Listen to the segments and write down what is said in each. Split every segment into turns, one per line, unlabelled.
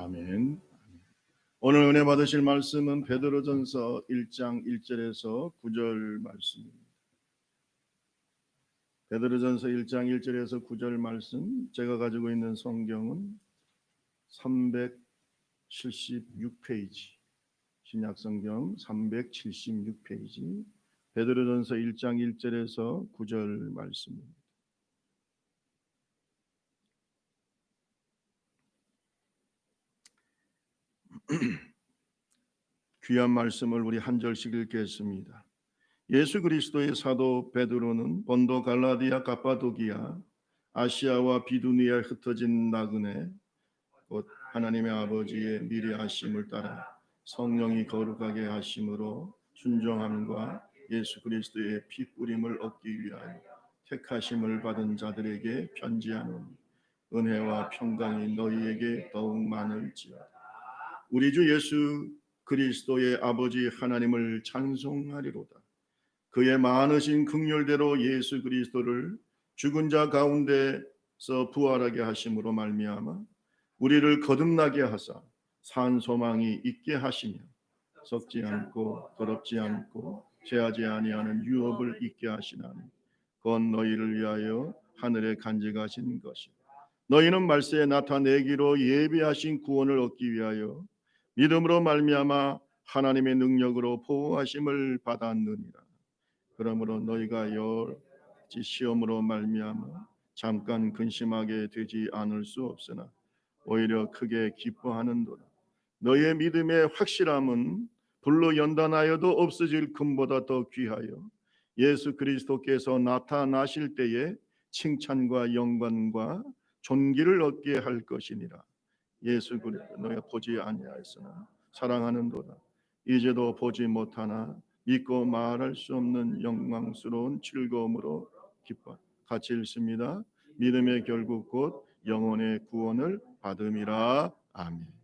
아멘. 오늘 은혜 받으실 말씀은 베드로전서 1장 1절에서 9절 말씀입니다. 베드로전서 1장 1절에서 9절 말씀, 제가 가지고 있는 성경은 376페이지, 신약성경 376페이지, 베드로전서 1장 1절에서 9절 말씀입니다. 귀한 말씀을 우리 한 절씩 읽겠습니다. 예수 그리스도의 사도 베드로는 본도, 갈라디아, 갑바도기아, 아시아와 비두니아에 흩어진 나그네 곧 하나님의 아버지의 미래하심을 따라 성령이 거룩하게 하심으로 순종함과 예수 그리스도의 피 뿌림을 얻기 위하여 택하심을 받은 자들에게 편지하노니 은혜와 평강이 너희에게 더욱 많을지어다. 우리 주 예수 그리스도의 아버지 하나님을 찬송하리로다. 그의 많으신 긍휼대로 예수 그리스도를 죽은 자 가운데서 부활하게 하심으로 말미암아 우리를 거듭나게 하사 산 소망이 있게 하시며 썩지 않고 더럽지 않고 죄하지 아니하는 유업을 있게 하시나니 곧 너희를 위하여 하늘에 간직하신 것이라. 너희는 말세에 나타내기로 예비하신 구원을 얻기 위하여 믿음으로 말미암아 하나님의 능력으로 보호하심을 받았느니라. 그러므로 너희가 여러 시험으로 말미암아 잠깐 근심하게 되지 않을 수 없으나 오히려 크게 기뻐하는도다. 너희의 믿음의 확실함은 불로 연단하여도 없어질 금보다 더 귀하여 예수 그리스도께서 나타나실 때에 칭찬과 영광과 존귀를 얻게 할 것이니라. 예수 그리스도 너희가 보지 아니하였으나 사랑하는도다. 이제도 보지 못하나 믿고 말할 수 없는 영광스러운 즐거움으로 기뻐. 같이 읽습니다. 믿음의 결국 곧 영혼의 구원을 받음이라. 아멘.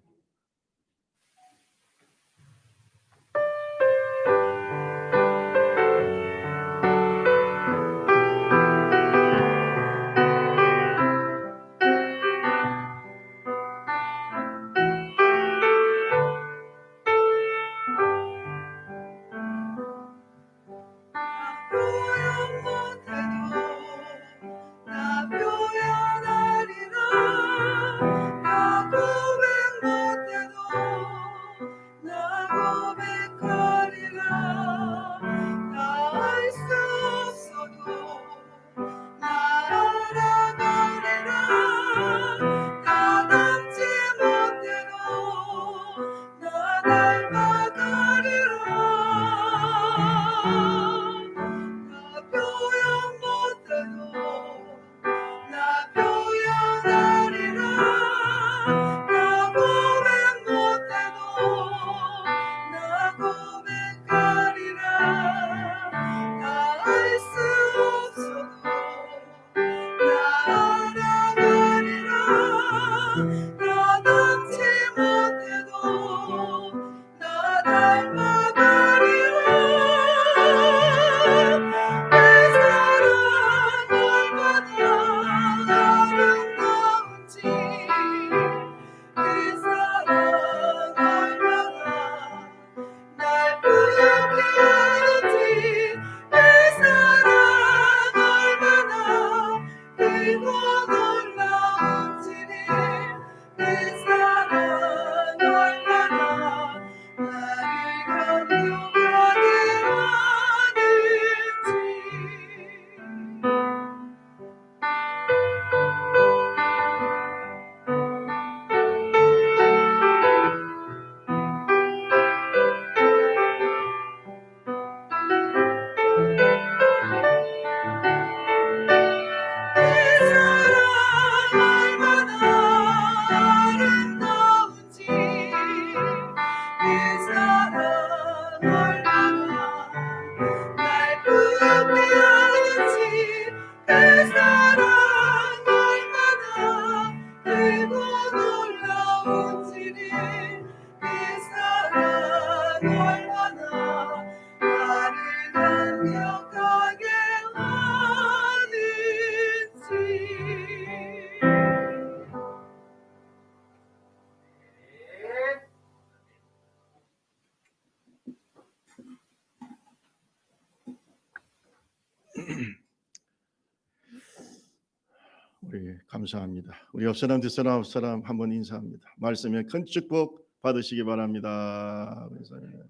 우리 감사합니다. 우리 옆 사람 뒷사람 앞 사람 한번 인사합니다. 말씀에 큰 축복 받으시기 바랍니다. 감사합니다.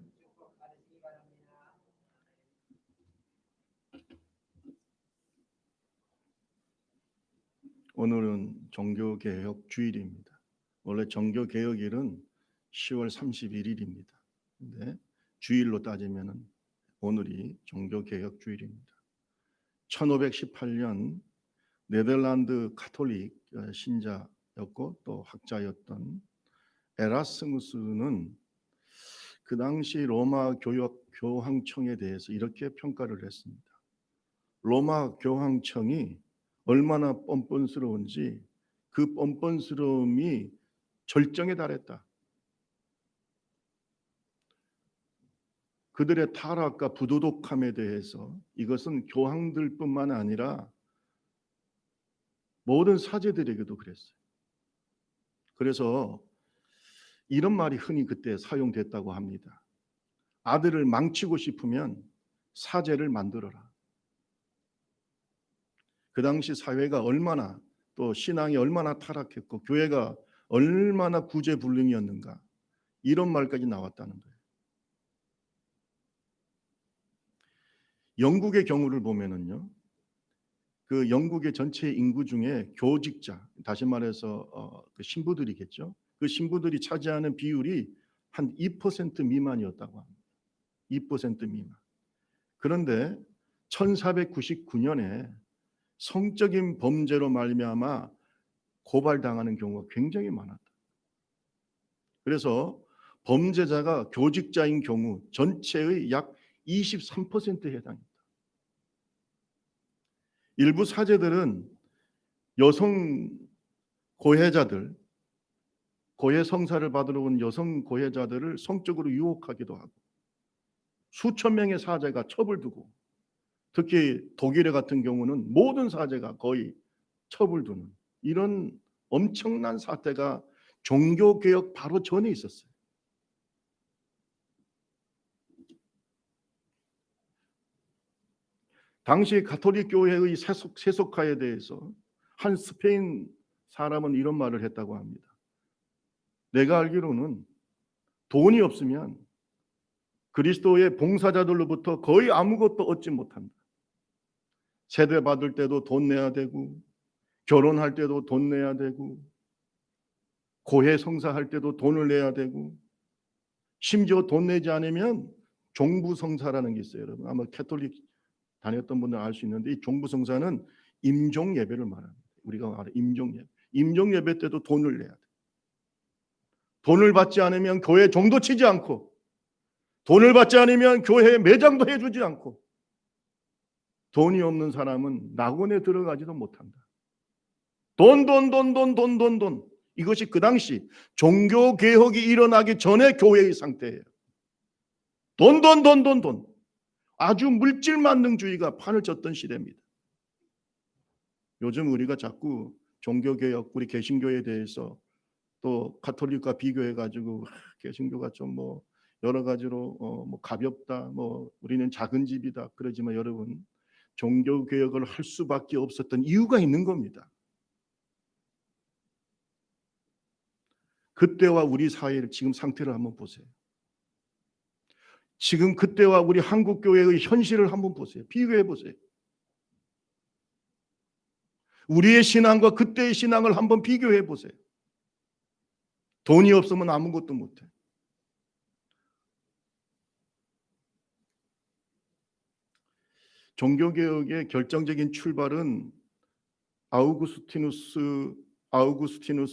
오늘은 종교개혁 주일입니다. 원래 종교개혁일은 10월 31일입니다. 근데 주일로 따지면 오늘이 종교개혁 주일입니다. 1518년 네덜란드 가톨릭 신자였고 또 학자였던 에라스무스는 그 당시 로마 교황청에 대해서 이렇게 평가를 했습니다. 로마 교황청이 얼마나 뻔뻔스러운지 그 뻔뻔스러움이 절정에 달했다. 그들의 타락과 부도덕함에 대해서 이것은 교황들뿐만 아니라 모든 사제들에게도 그랬어요. 그래서 이런 말이 흔히 그때 사용됐다고 합니다. 아들을 망치고 싶으면 사제를 만들어라. 그 당시 사회가 얼마나 또 신앙이 얼마나 타락했고 교회가 얼마나 구제불능이었는가 이런 말까지 나왔다는 거예요. 영국의 경우를 보면은요, 그 영국의 전체 인구 중에 교직자, 다시 말해서 그 신부들이겠죠. 그 신부들이 차지하는 비율이 한 2% 미만이었다고 합니다. 2% 미만. 그런데 1499년에 성적인 범죄로 말미암아 고발당하는 경우가 굉장히 많았다. 그래서 범죄자가 교직자인 경우 전체의 약 23%에 해당합니다. 일부 사제들은 여성 고해자들, 고해 성사를 받으러 온 여성 고해자들을 성적으로 유혹하기도 하고 수천 명의 사제가 처벌두고 특히 독일의 같은 경우는 모든 사제가 거의 처벌두는 이런 엄청난 사태가 종교개혁 바로 전에 있었어요. 당시 가톨릭 교회의 세속화에 대해서 한 스페인 사람은 이런 말을 했다고 합니다. 내가 알기로는 돈이 없으면 그리스도의 봉사자들로부터 거의 아무것도 얻지 못한다. 세대 받을 때도 돈 내야 되고 결혼할 때도 돈 내야 되고 고해 성사할 때도 돈을 내야 되고 심지어 돈 내지 않으면 종부성사라는 게 있어요. 여러분 아마 캐톨릭 다녔던 분들 알 수 있는데 이 종부성사는 임종 예배를 말합니다. 우리가 알아 임종 예배. 임종 예배 때도 돈을 내야 돼. 돈을 받지 않으면 교회 종도 치지 않고 돈을 받지 않으면 교회에 매장도 해주지 않고 돈이 없는 사람은 낙원에 들어가지도 못한다. 돈. 이것이 그 당시 종교개혁이 일어나기 전에 교회의 상태예요. 돈. 아주 물질만능주의가 판을 쳤던 시대입니다. 요즘 우리가 자꾸 종교개혁, 우리 개신교에 대해서 또 가톨릭과 비교해가지고 개신교가 좀 뭐 여러 가지로 뭐 가볍다, 뭐 우리는 작은 집이다 그러지만 여러분 종교개혁을 할 수밖에 없었던 이유가 있는 겁니다. 그때와 우리 사회를 지금 상태를 한번 보세요. 지금 그때와 우리 한국교회의 현실을 한번 보세요. 비교해 보세요. 우리의 신앙과 그때의 신앙을 한번 비교해 보세요. 돈이 없으면 아무것도 못해. 종교개혁의 결정적인 출발은 아우구스티누스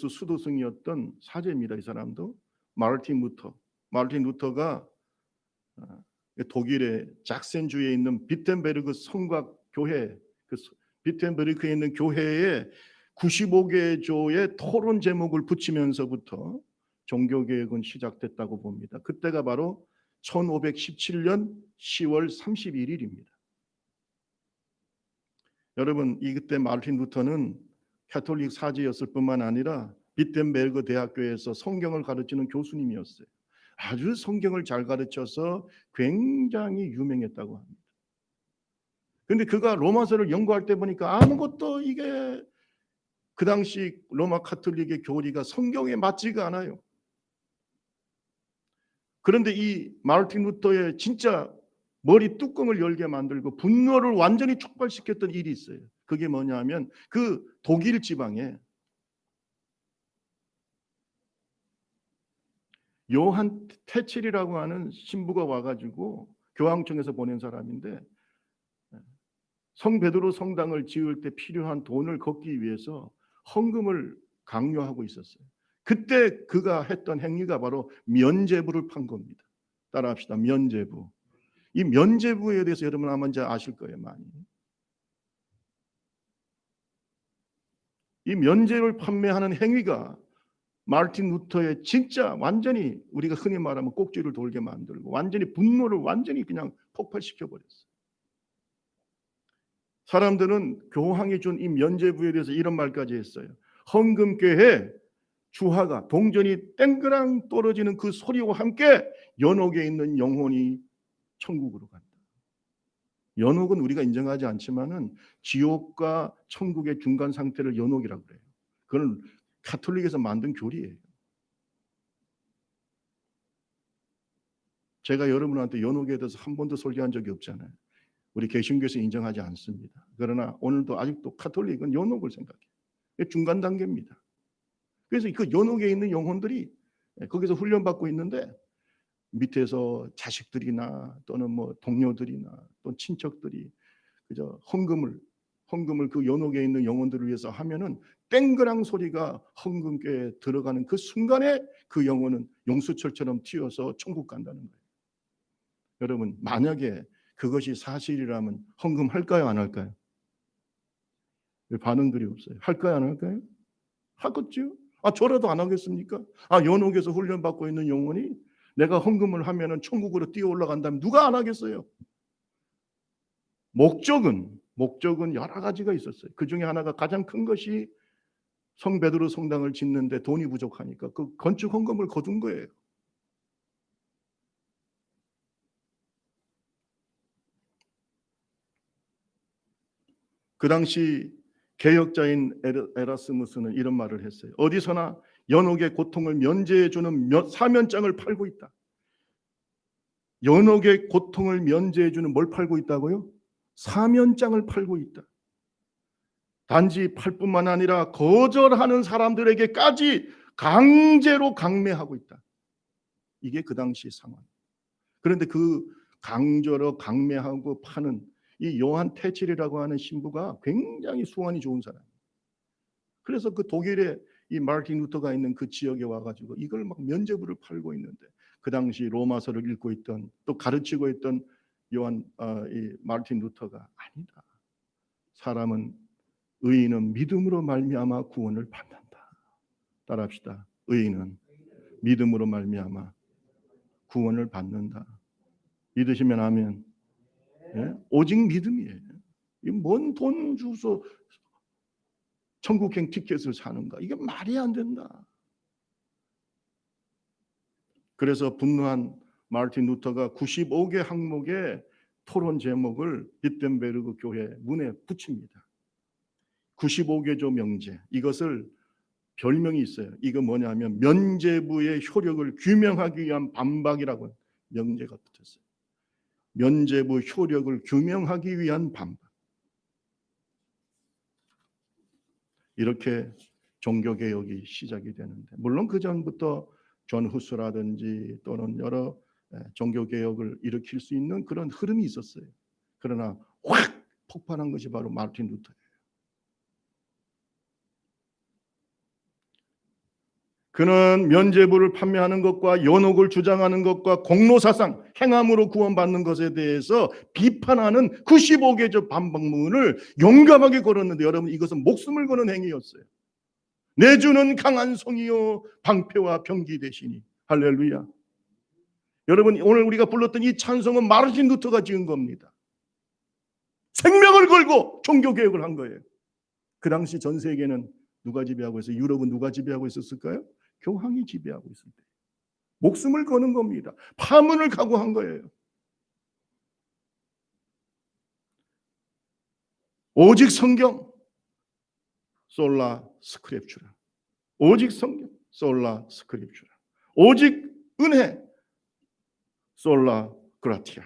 수도승이었던 사제입니다. 이 사람도 마르틴 루터가 독일의 작센주에 있는 비텐베르그 성곽 교회, 그 비텐베르크에 있는 교회에 95개 조의 토론 제목을 붙이면서부터 종교개혁은 시작됐다고 봅니다. 그때가 바로 1517년 10월 31일입니다. 여러분 이때 마르틴 루터는 가톨릭 사제였을 뿐만 아니라 비텐베르그 대학교에서 성경을 가르치는 교수님이었어요. 아주 성경을 잘 가르쳐서 굉장히 유명했다고 합니다. 그런데 그가 로마서를 연구할 때 보니까 아무것도 이게 그 당시 로마 카톨릭의 교리가 성경에 맞지가 않아요. 그런데 이 마르틴 루터의 진짜 머리 뚜껑을 열게 만들고 분노를 완전히 촉발시켰던 일이 있어요. 그게 뭐냐면 그 독일 지방에 요한 테칠이라고 하는 신부가 와가지고 교황청에서 보낸 사람인데, 성 베드로 성당을 지을 때 필요한 돈을 걷기 위해서 헌금을 강요하고 있었어요. 그때 그가 했던 행위가 바로 면죄부를 판 겁니다. 따라합시다. 면죄부. 이 면죄부에 대해서 여러분 아마 이제 아실 거예요, 많이. 이 면죄를 판매하는 행위가 마르틴 루터의 진짜 완전히 우리가 흔히 말하면 꼭지를 돌게 만들고 완전히 분노를 완전히 그냥 폭발시켜 버렸어요. 사람들은 교황이 준 이 면죄부에 대해서 이런 말까지 했어요. 헌금괴에 주화가 동전이 땡그랑 떨어지는 그 소리와 함께 연옥에 있는 영혼이 천국으로 간다. 연옥은 우리가 인정하지 않지만은 지옥과 천국의 중간 상태를 연옥이라고 그래요. 그건 가톨릭에서 만든 교리예요. 제가 여러분한테 연옥에 대해서 한 번도 설교한 적이 없잖아요. 우리 개신교에서 인정하지 않습니다. 그러나 오늘도 아직도 가톨릭은 연옥을 생각해요. 중간 단계입니다. 그래서 그 연옥에 있는 영혼들이 거기서 훈련받고 있는데 밑에서 자식들이나 또는 뭐 동료들이나 또 친척들이 그저 헌금을 그 연옥에 있는 영혼들을 위해서 하면은 땡그랑 소리가 헌금궤에 들어가는 그 순간에 그 영혼은 용수철처럼 튀어서 천국 간다는 거예요. 여러분, 만약에 그것이 사실이라면 헌금할까요, 안 할까요? 왜 반응들이 없어요? 할까요, 안 할까요? 하겠죠. 저라도 안 하겠습니까? 연옥에서 훈련받고 있는 영혼이 내가 헌금을 하면은 천국으로 뛰어 올라간다면 누가 안 하겠어요? 목적은 여러 가지가 있었어요. 그 중에 하나가 가장 큰 것이 성 베드로 성당을 짓는데 돈이 부족하니까 그 건축 헌금을 거둔 거예요. 그 당시 개혁자인 에라스무스는 이런 말을 했어요. 어디서나 연옥의 고통을 면제해 주는 사면장을 팔고 있다. 연옥의 고통을 면제해 주는 뭘 팔고 있다고요? 사면장을 팔고 있다. 단지 팔 뿐만 아니라 거절하는 사람들에게까지 강제로 강매하고 있다. 이게 그 당시 상황. 그런데 그 강제로 강매하고 파는 이 요한 테칠이라고 하는 신부가 굉장히 수완이 좋은 사람. 그래서 그 독일에 이 마르틴 루터가 있는 그 지역에 와가지고 이걸 막 면죄부를 팔고 있는데, 그 당시 로마서를 읽고 있던 또 가르치고 있던 이 마르틴 루터가 아니다. 사람은 의인은 믿음으로 말미암아 구원을 받는다. 따라합시다. 의인은 믿음으로 말미암아 구원을 받는다. 믿으시면 아멘. 예? 오직 믿음이에요. 뭔 돈 주서 천국행 티켓을 사는가? 이게 말이 안 된다. 그래서 분노한 마르틴 루터가 95개 항목의 토론 제목을 비텐베르그 교회 문에 붙입니다. 95개조 명제. 이것을 별명이 있어요. 이거 뭐냐면 면죄부의 효력을 규명하기 위한 반박이라고 명제가 붙었어요. 면죄부 효력을 규명하기 위한 반박. 이렇게 종교개혁이 시작이 되는데, 물론 그 전부터 존 후스라든지 또는 여러 종교개혁을 일으킬 수 있는 그런 흐름이 있었어요. 그러나 확 폭발한 것이 바로 마르틴 루터예요. 그는 면죄부를 판매하는 것과 연옥을 주장하는 것과 공로사상, 행함으로 구원받는 것에 대해서 비판하는 95개조 반박문을 용감하게 걸었는데, 여러분, 이것은 목숨을 거는 행위였어요. 내 주는 강한 성이요 방패와 병기 되시니. 할렐루야. 여러분, 오늘 우리가 불렀던 이 찬송은 마르틴 루터가 지은 겁니다. 생명을 걸고 종교개혁을 한 거예요. 그 당시 전 세계는 누가 지배하고 있어요? 유럽은 누가 지배하고 있었을까요? 교황이 지배하고 있을 때 목숨을 거는 겁니다. 파문을 각오한 거예요. 오직 성경, 솔라 스크립추라. 오직 성경, 솔라 스크립추라. 오직 은혜, 솔라 그라티아.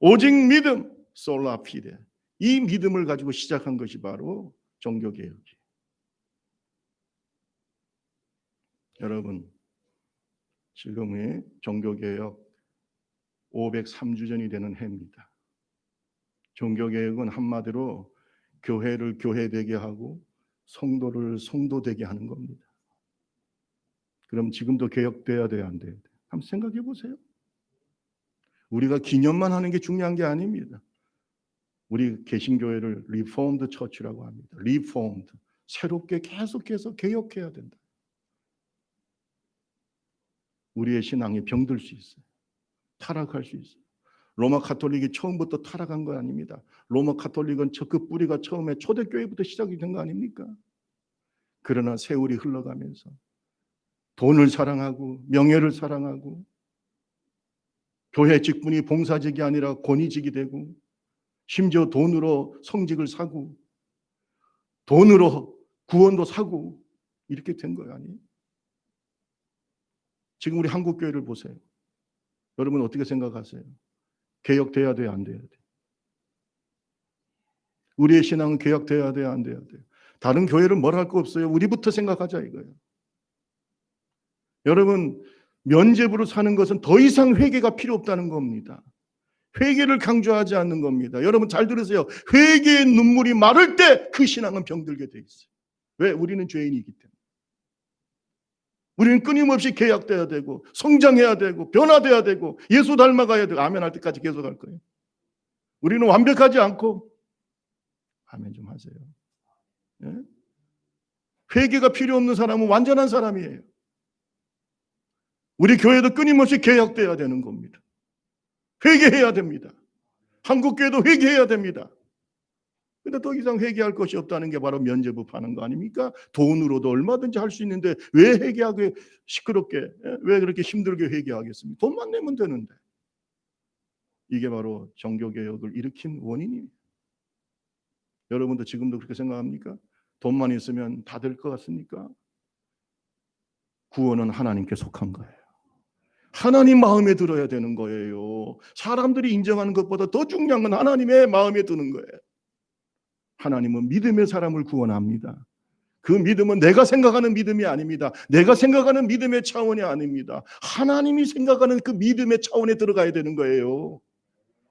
오직 믿음, 솔라 피데. 이 믿음을 가지고 시작한 것이 바로 종교개혁이에요. 여러분, 지금의 종교개혁 503주년이 되는 해입니다. 종교개혁은 한마디로 교회를 교회되게 하고 성도를 성도되게 하는 겁니다. 그럼 지금도 개혁돼야 돼요, 안 돼요? 한번 생각해 보세요. 우리가 기념만 하는 게 중요한 게 아닙니다. 우리 개신교회를 리포먼드 처치라고 합니다. 리포먼드. 새롭게 계속해서 개혁해야 된다. 우리의 신앙이 병들 수 있어요. 타락할 수 있어요. 로마 가톨릭이 처음부터 타락한 거 아닙니다. 로마 가톨릭은 그 뿌리가 처음에 초대교회부터 시작이 된 거 아닙니까? 그러나 세월이 흘러가면서 돈을 사랑하고 명예를 사랑하고 교회 직분이 봉사직이 아니라 권위직이 되고 심지어 돈으로 성직을 사고 돈으로 구원도 사고 이렇게 된 거예요, 아니에요? 지금 우리 한국교회를 보세요. 여러분 어떻게 생각하세요? 개혁돼야 돼요, 안 돼야 돼요? 우리의 신앙은 개혁돼야 돼요, 안 돼야 돼요? 다른 교회를 뭘 할 거 없어요. 우리부터 생각하자 이거예요. 여러분, 면죄부로 사는 것은 더 이상 회개가 필요 없다는 겁니다. 회개를 강조하지 않는 겁니다. 여러분 잘 들으세요. 회개의 눈물이 마를 때 그 신앙은 병들게 돼 있어요. 왜? 우리는 죄인이기 때문에. 우리는 끊임없이 개혁돼야 되고 성장해야 되고 변화돼야 되고 예수 닮아가야 되고 아멘 할 때까지 계속 할 거예요. 우리는 완벽하지 않고 아멘 좀 하세요. 예? 회개가 필요 없는 사람은 완전한 사람이에요. 우리 교회도 끊임없이 개혁돼야 되는 겁니다. 회개해야 됩니다. 한국교회도 회개해야 됩니다. 근데 더 이상 회개할 것이 없다는 게 바로 면죄부 파는 거 아닙니까? 돈으로도 얼마든지 할 수 있는데 왜 회개하게 시끄럽게, 왜 그렇게 힘들게 회개하겠습니까? 돈만 내면 되는데. 이게 바로 종교개혁을 일으킨 원인입니다. 여러분도 지금도 그렇게 생각합니까? 돈만 있으면 다 될 것 같습니까? 구원은 하나님께 속한 거예요. 하나님 마음에 들어야 되는 거예요. 사람들이 인정하는 것보다 더 중요한 건 하나님의 마음에 드는 거예요. 하나님은 믿음의 사람을 구원합니다. 그 믿음은 내가 생각하는 믿음이 아닙니다. 내가 생각하는 믿음의 차원이 아닙니다. 하나님이 생각하는 그 믿음의 차원에 들어가야 되는 거예요.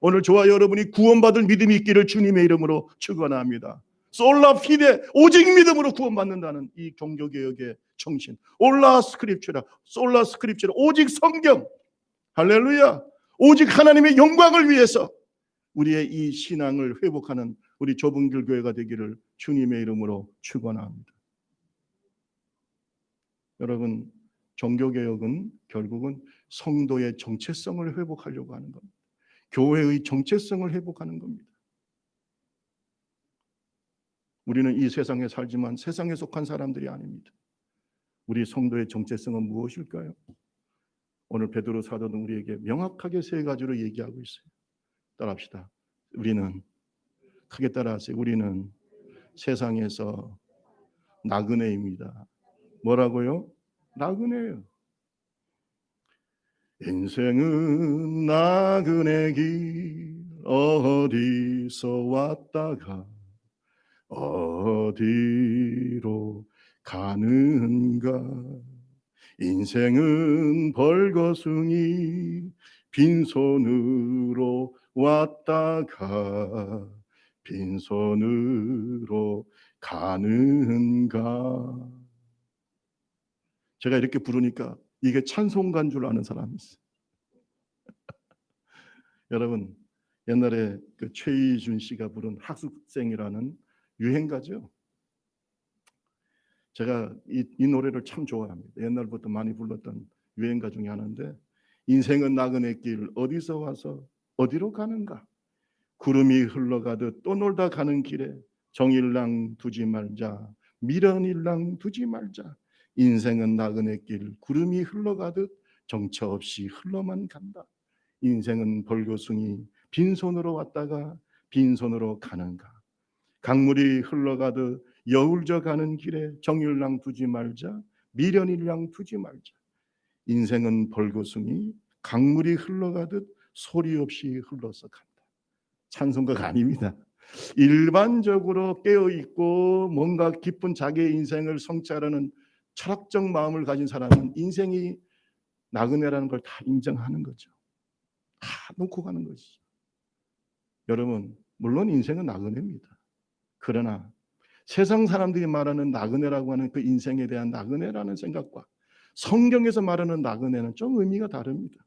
오늘 저와 여러분이 구원받을 믿음이 있기를 주님의 이름으로 축원합니다. 솔라 피데, 오직 믿음으로 구원받는다는 이 종교개혁의 정신. 올라 스크립처라, 솔라 스크립처라, 오직 성경. 할렐루야. 오직 하나님의 영광을 위해서 우리의 이 신앙을 회복하는 우리 좁은 길 교회가 되기를 주님의 이름으로 축원합니다. 여러분, 종교개혁은 결국은 성도의 정체성을 회복하려고 하는 겁니다. 교회의 정체성을 회복하는 겁니다. 우리는 이 세상에 살지만 세상에 속한 사람들이 아닙니다. 우리 성도의 정체성은 무엇일까요? 오늘 베드로 사도는 우리에게 명확하게 세 가지로 얘기하고 있어요. 따라합시다. 우리는, 크게 따라하세요. 우리는 세상에서 나그네입니다. 뭐라고요? 나그네예요. 인생은 나그네 길, 어디서 왔다가 어디로 가는가. 인생은 벌거숭이, 빈손으로 왔다가 빈손으로 가는가. 제가 이렇게 부르니까 이게 찬송가인 줄 아는 사람이 있어요. 여러분, 옛날에 그 최희준 씨가 부른 학습생이라는 유행가죠. 제가 이 노래를 참 좋아합니다. 옛날부터 많이 불렀던 유행가 중에 하나인데, 인생은 나그네 길, 어디서 와서 어디로 가는가. 구름이 흘러가듯 또 놀다 가는 길에 정일랑 두지 말자, 미련일랑 두지 말자. 인생은 나그네 길, 구름이 흘러가듯 정처 없이 흘러만 간다. 인생은 벌거숭이, 빈손으로 왔다가 빈손으로 가는가. 강물이 흘러가듯 여울져 가는 길에 정일랑 두지 말자, 미련일랑 두지 말자. 인생은 벌거숭이 강물이 흘러가듯 소리 없이 흘러서 간다. 찬송가가 아닙니다. 일반적으로 깨어있고 뭔가 깊은 자기의 인생을 성취하려는 철학적 마음을 가진 사람은 인생이 나그네라는 걸 다 인정하는 거죠. 다 놓고 가는 것이죠. 여러분, 물론 인생은 나그네입니다. 그러나 세상 사람들이 말하는 나그네라고 하는 그 인생에 대한 나그네라는 생각과 성경에서 말하는 나그네는 좀 의미가 다릅니다.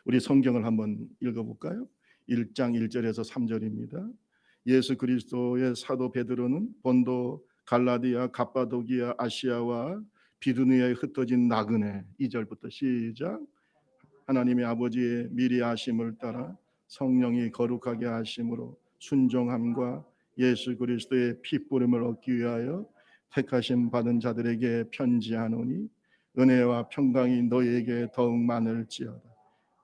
우리 성경을 한번 읽어볼까요? 1장 1절에서 3절입니다. 예수 그리스도의 사도 베드로는 본도, 갈라디아, 갑바도기아, 아시아와 비두니아에 흩어진 나그네 2절부터 시작. 하나님의 아버지의 미리 아심을 따라 성령이 거룩하게 하심으로 순종함과 예수 그리스도의 피뿌림을 얻기 위하여 택하심 받은 자들에게 편지하노니 은혜와 평강이 너희에게 더욱 많을지어다.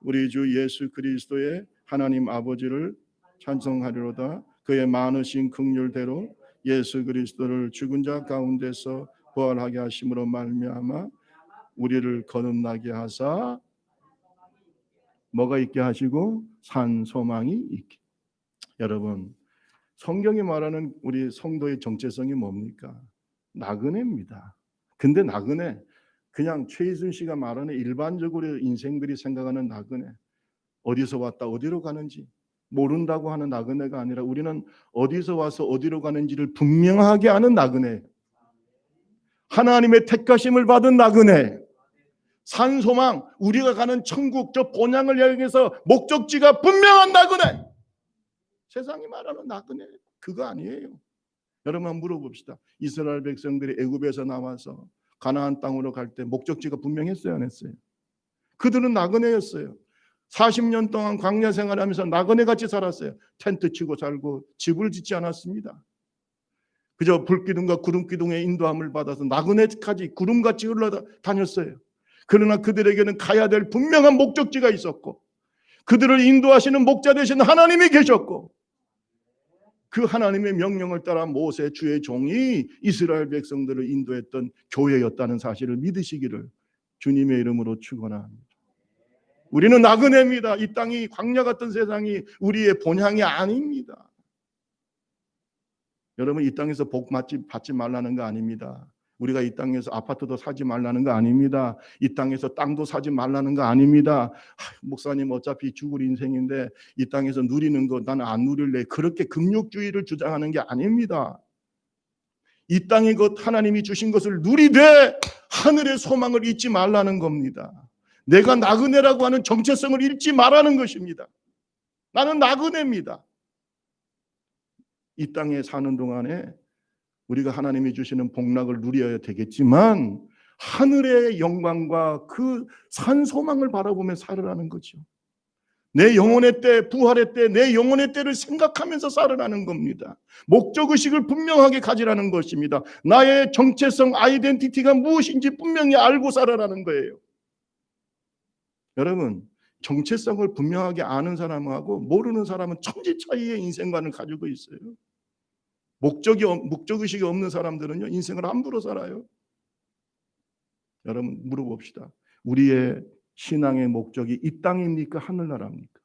우리 주 예수 그리스도의 하나님 아버지를 찬송하리로다. 그의 많으신 긍휼대로 예수 그리스도를 죽은 자 가운데서 부활하게 하심으로 말미암아 우리를 거듭나게 하사 뭐가 있게 하시고 산 소망이 있게. 여러분, 성경이 말하는 우리 성도의 정체성이 뭡니까? 나그네입니다. 근데 나그네, 그냥 최희순 씨가 말하는 일반적으로 인생들이 생각하는 나그네, 어디서 왔다 어디로 가는지 모른다고 하는 나그네가 아니라 우리는 어디서 와서 어디로 가는지를 분명하게 아는 나그네, 하나님의 택하심을 받은 나그네, 산소망, 우리가 가는 천국, 저 본향을 향해서 목적지가 분명한 나그네. 세상이 말하는 나그네 그거 아니에요. 여러분 한번 물어봅시다. 이스라엘 백성들이 애굽에서 나와서 가나안 땅으로 갈 때 목적지가 분명했어요, 안 했어요? 그들은 나그네였어요. 40년 동안 광야 생활하면서 나그네같이 살았어요. 텐트 치고 살고 집을 짓지 않았습니다. 그저 불기둥과 구름기둥의 인도함을 받아서 나그네까지 구름같이 흘러다녔어요. 그러나 그들에게는 가야 될 분명한 목적지가 있었고 그들을 인도하시는 목자 되신 하나님이 계셨고 그 하나님의 명령을 따라 모세 주의 종이 이스라엘 백성들을 인도했던 교회였다는 사실을 믿으시기를 주님의 이름으로 축원합니다. 우리는 나그네입니다. 이 땅이 광야 같은 세상이 우리의 본향이 아닙니다. 여러분, 이 땅에서 복 받지 말라는 거 아닙니다. 우리가 이 땅에서 아파트도 사지 말라는 거 아닙니다. 이 땅에서 땅도 사지 말라는 거 아닙니다. 목사님 어차피 죽을 인생인데 이 땅에서 누리는 거 나는 안 누릴래. 그렇게 금욕주의를 주장하는 게 아닙니다. 이 땅의 것 하나님이 주신 것을 누리되 하늘의 소망을 잊지 말라는 겁니다. 내가 나그네라고 하는 정체성을 잃지 말라는 것입니다. 나는 나그네입니다. 이 땅에 사는 동안에 우리가 하나님이 주시는 복락을 누려야 되겠지만 하늘의 영광과 그 산 소망을 바라보며 살으라는 거죠. 내 영혼의 때, 부활의 때, 내 영혼의 때를 생각하면서 살으라는 겁니다. 목적의식을 분명하게 가지라는 것입니다. 나의 정체성, 아이덴티티가 무엇인지 분명히 알고 살아라는 거예요. 여러분, 정체성을 분명하게 아는 사람하고 모르는 사람은 천지 차이의 인생관을 가지고 있어요. 목적의식이 없는 사람들은요, 인생을 함부로 살아요. 여러분, 물어봅시다. 우리의 신앙의 목적이 이 땅입니까? 하늘나라입니까?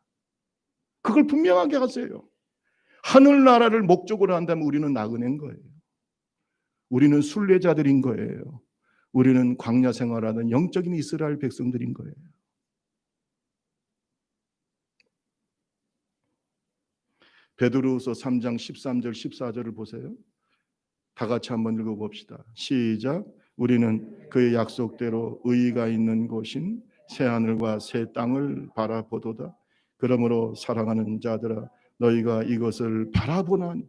그걸 분명하게 하세요. 하늘나라를 목적으로 한다면 우리는 나그네인 거예요. 우리는 순례자들인 거예요. 우리는 광야 생활하는 영적인 이스라엘 백성들인 거예요. 베드로후서 3장 13절 14절을 보세요. 다 같이 한번 읽어봅시다. 시작. 우리는 그의 약속대로 의의가 있는 곳인 새하늘과 새 땅을 바라보도다. 그러므로 사랑하는 자들아 너희가 이것을 바라보나니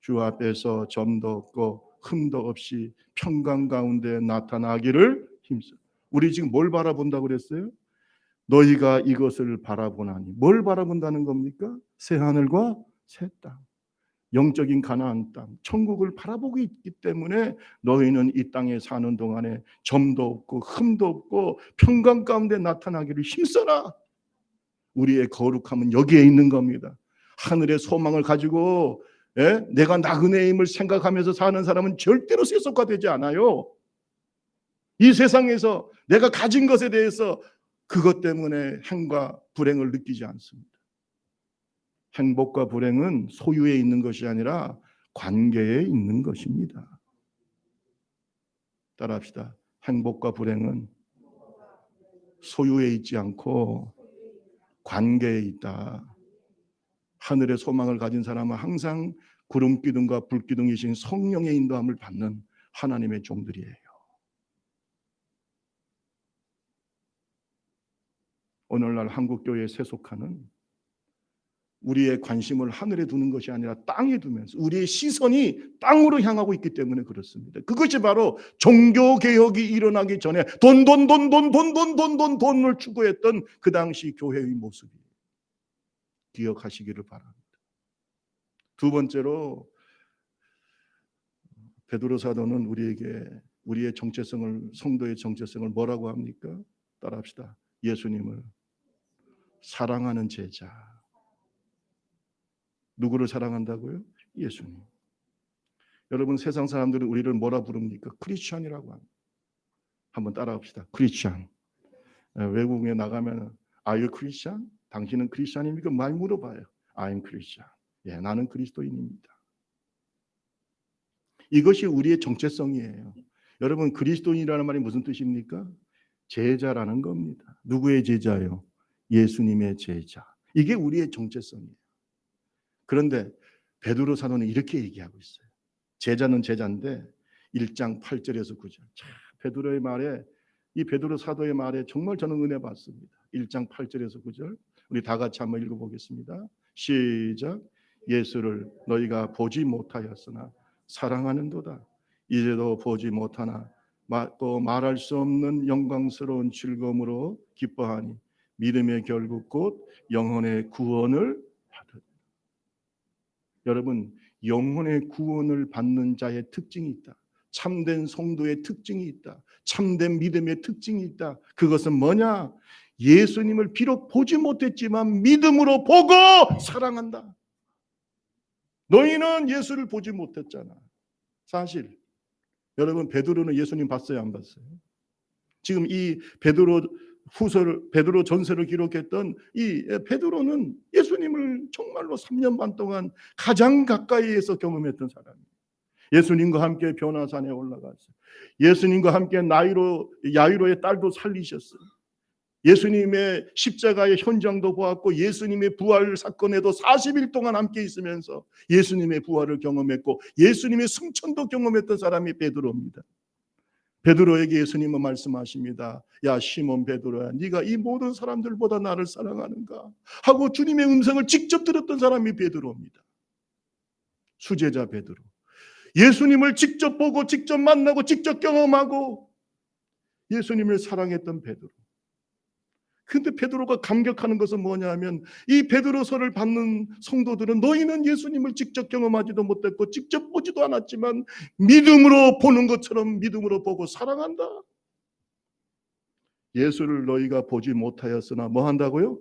주 앞에서 점도 없고 흠도 없이 평강 가운데 나타나기를 힘써. 우리 지금 뭘 바라본다고 그랬어요? 너희가 이것을 바라보나니. 뭘 바라본다는 겁니까? 새하늘과 새 땅, 영적인 가나안 땅, 천국을 바라보고 있기 때문에 너희는 이 땅에 사는 동안에 점도 없고 흠도 없고 평강 가운데 나타나기를 힘써라. 우리의 거룩함은 여기에 있는 겁니다. 하늘의 소망을 가지고 예? 내가 나그네의 힘을 생각하면서 사는 사람은 절대로 세속화되지 않아요. 이 세상에서 내가 가진 것에 대해서 그것 때문에 행과 불행을 느끼지 않습니다. 행복과 불행은 소유에 있는 것이 아니라 관계에 있는 것입니다. 따라합시다. 행복과 불행은 소유에 있지 않고 관계에 있다. 하늘의 소망을 가진 사람은 항상 구름기둥과 불기둥이신 성령의 인도함을 받는 하나님의 종들이에요. 오늘날 한국교회에 세속화는 우리의 관심을 하늘에 두는 것이 아니라 땅에 두면서 우리의 시선이 땅으로 향하고 있기 때문에 그렇습니다. 그것이 바로 종교개혁이 일어나기 전에 돈을 추구했던 그 당시 교회의 모습이에요. 기억하시기를 바랍니다. 두 번째로 베드로 사도는 우리에게 우리의 정체성을, 성도의 정체성을 뭐라고 합니까? 따라합시다. 예수님을 사랑하는 제자. 누구를 사랑한다고요? 예수님. 여러분, 세상 사람들은 우리를 뭐라 부릅니까? 크리스천이라고 합니다. 한번 따라합시다. 크리스천. 외국에 나가면 Are you Christian? 당신은 크리스천입니까? 많이 물어봐요. I'm Christian. 예, 나는 그리스도인입니다. 이것이 우리의 정체성이에요. 여러분, 그리스도인이라는 말이 무슨 뜻입니까? 제자라는 겁니다. 누구의 제자요? 예수님의 제자. 이게 우리의 정체성이에요. 그런데 베드로 사도는 이렇게 얘기하고 있어요. 제자는 제자인데 1장 8절에서 9절. 베드로의 말에, 이 베드로 사도의 말에 정말 저는 은혜 받습니다. 1장 8절에서 9절. 우리 다 같이 한번 읽어보겠습니다. 시작. 예수를 너희가 보지 못하였으나 사랑하는도다. 이제도 보지 못하나 또 말할 수 없는 영광스러운 즐거움으로 기뻐하니 믿음의 결국 곧 영혼의 구원을 받으리라. 여러분, 영혼의 구원을 받는 자의 특징이 있다. 참된 성도의 특징이 있다. 참된 믿음의 특징이 있다. 그것은 뭐냐? 예수님을 비록 보지 못했지만 믿음으로 보고 사랑한다. 너희는 예수를 보지 못했잖아. 사실 여러분, 베드로는 예수님 봤어요, 안 봤어요? 지금 이 베드로 전서를 기록했던 이 베드로는 예수님을 정말로 3년 반 동안 가장 가까이에서 경험했던 사람이에요. 예수님과 함께 변화산에 올라갔어요. 예수님과 함께 야이로의 딸도 살리셨어요. 예수님의 십자가의 현장도 보았고 예수님의 부활 사건에도 40일 동안 함께 있으면서 예수님의 부활을 경험했고 예수님의 승천도 경험했던 사람이 베드로입니다. 베드로에게 예수님은 말씀하십니다. 야 시몬 베드로야, 네가 이 모든 사람들보다 나를 사랑하는가 하고 주님의 음성을 직접 들었던 사람이 베드로입니다. 수제자 베드로. 예수님을 직접 보고 직접 만나고 직접 경험하고 예수님을 사랑했던 베드로. 근데 베드로가 감격하는 것은 뭐냐면 이 베드로서를 받는 성도들은 너희는 예수님을 직접 경험하지도 못했고 직접 보지도 않았지만 믿음으로 보는 것처럼 믿음으로 보고 사랑한다. 예수를 너희가 보지 못하였으나 뭐 한다고요?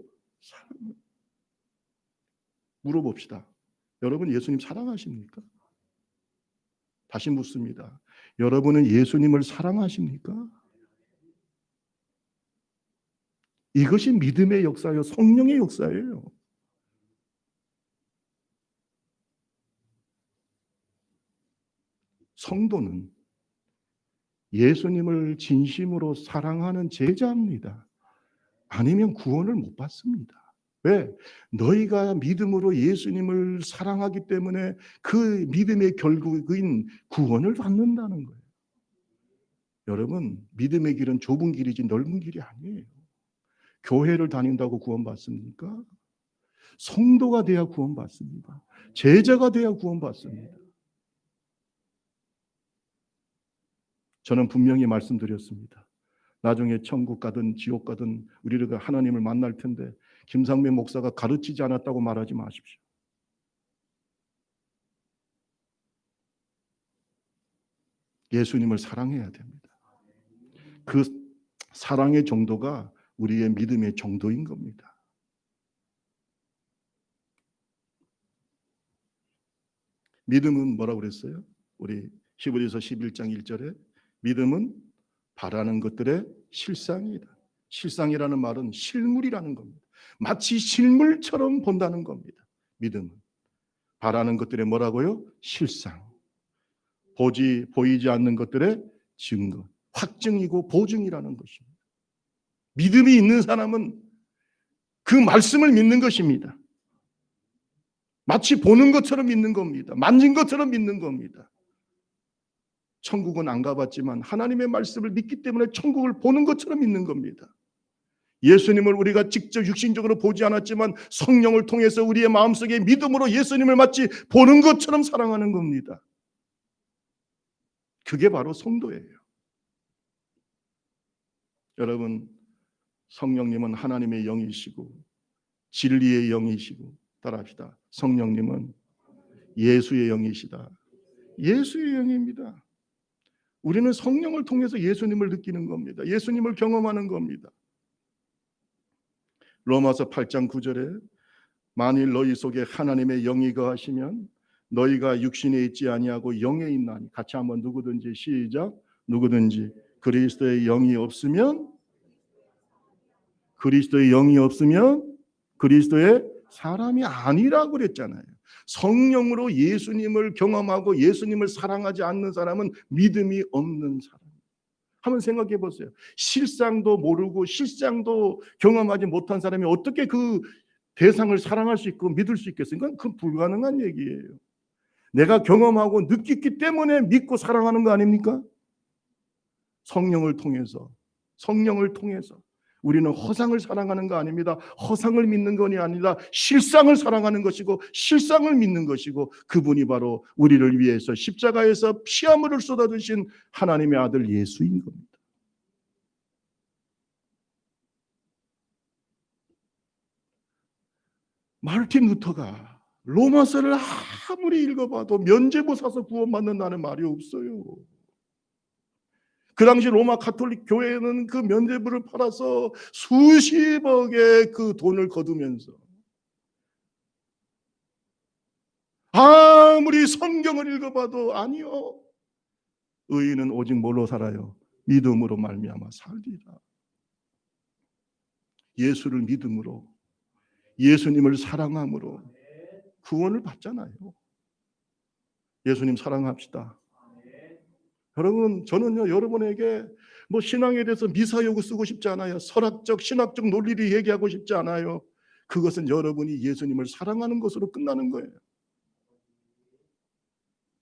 물어봅시다. 여러분 예수님 사랑하십니까? 다시 묻습니다. 여러분은 예수님을 사랑하십니까? 이것이 믿음의 역사요, 성령의 역사예요. 성도는 예수님을 진심으로 사랑하는 제자입니다. 아니면 구원을 못 받습니다. 왜? 너희가 믿음으로 예수님을 사랑하기 때문에 그 믿음의 결국인 구원을 받는다는 거예요. 여러분, 믿음의 길은 좁은 길이지 넓은 길이 아니에요. 교회를 다닌다고 구원받습니까? 성도가 돼야 구원받습니다. 제자가 돼야 구원받습니다. 저는 분명히 말씀드렸습니다. 나중에 천국 가든 지옥 가든 우리가 하나님을 만날 텐데 김상배 목사가 가르치지 않았다고 말하지 마십시오. 예수님을 사랑해야 됩니다. 그 사랑의 정도가 우리의 믿음의 정도인 겁니다. 믿음은 뭐라고 그랬어요? 우리 히브리서 11장 1절에 믿음은 바라는 것들의 실상이다. 실상이라는 말은 실물이라는 겁니다. 마치 실물처럼 본다는 겁니다. 믿음은 바라는 것들의 뭐라고요? 실상. 보이지 않는 것들의 증거, 확증이고 보증이라는 것입니다. 믿음이 있는 사람은 그 말씀을 믿는 것입니다. 마치 보는 것처럼 믿는 겁니다. 만진 것처럼 믿는 겁니다. 천국은 안 가봤지만 하나님의 말씀을 믿기 때문에 천국을 보는 것처럼 믿는 겁니다. 예수님을 우리가 직접 육신적으로 보지 않았지만 성령을 통해서 우리의 마음속에 믿음으로 예수님을 마치 보는 것처럼 사랑하는 겁니다. 그게 바로 성도예요. 여러분, 성령님은 하나님의 영이시고 진리의 영이시고, 따라합시다. 성령님은 예수의 영이시다. 예수의 영입니다. 우리는 성령을 통해서 예수님을 느끼는 겁니다. 예수님을 경험하는 겁니다. 로마서 8장 9절에 만일 너희 속에 하나님의 영이 거하시면 너희가 육신에 있지 아니하고 영에 있나니. 같이 한번 누구든지 시작. 누구든지 그리스도의 영이 없으면 그리스도의 사람이 아니라고 그랬잖아요. 성령으로 예수님을 경험하고 예수님을 사랑하지 않는 사람은 믿음이 없는 사람. 한번 생각해 보세요. 실상도 모르고 실상도 경험하지 못한 사람이 어떻게 그 대상을 사랑할 수 있고 믿을 수 있겠어요? 그건 불가능한 얘기예요. 내가 경험하고 느꼈기 때문에 믿고 사랑하는 거 아닙니까? 성령을 통해서 우리는 허상을 사랑하는 거 아닙니다. 허상을 믿는 것이 아니라 실상을 사랑하는 것이고 실상을 믿는 것이고, 그분이 바로 우리를 위해서 십자가에서 피아물을 쏟아주신 하나님의 아들 예수인 겁니다. 마르틴 루터가 로마서를 아무리 읽어봐도 면죄부 사서 구원받는다는 말이 없어요. 그 당시 로마 가톨릭 교회는 그 면죄부를 팔아서 수십억의 그 돈을 거두면서 아무리 성경을 읽어봐도 아니요, 의인은 오직 뭘로 살아요? 믿음으로 말미암아 살리라. 예수를 믿음으로, 예수님을 사랑함으로 구원을 받잖아요. 예수님 사랑합시다. 여러분, 저는요, 여러분에게 신앙에 대해서 미사여구 쓰고 싶지 않아요. 설학적, 신학적 논리를 얘기하고 싶지 않아요. 그것은 여러분이 예수님을 사랑하는 것으로 끝나는 거예요.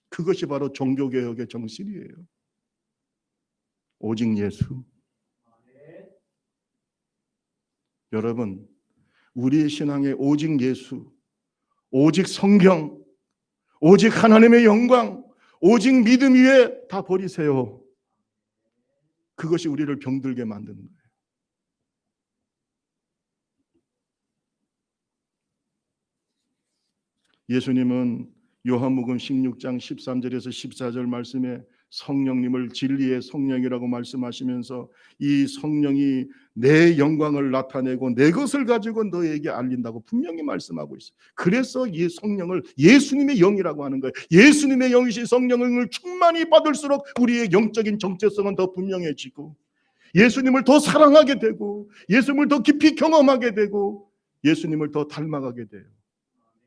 그것이 바로 종교개혁의 정신이에요. 오직 예수. 여러분, 우리의 신앙에 오직 예수, 오직 성경, 오직 하나님의 영광, 오직 믿음 위에 다 버리세요. 그것이 우리를 병들게 만드는 거예요. 예수님은 요한복음 16장 13절에서 14절 말씀에 성령님을 진리의 성령이라고 말씀하시면서 이 성령이 내 영광을 나타내고 내 것을 가지고 너에게 알린다고 분명히 말씀하고 있어요. 그래서 이 성령을 예수님의 영이라고 하는 거예요. 예수님의 영이신 성령을 충만히 받을수록 우리의 영적인 정체성은 더 분명해지고, 예수님을 더 사랑하게 되고, 예수님을 더 깊이 경험하게 되고, 예수님을 더 닮아가게 돼요.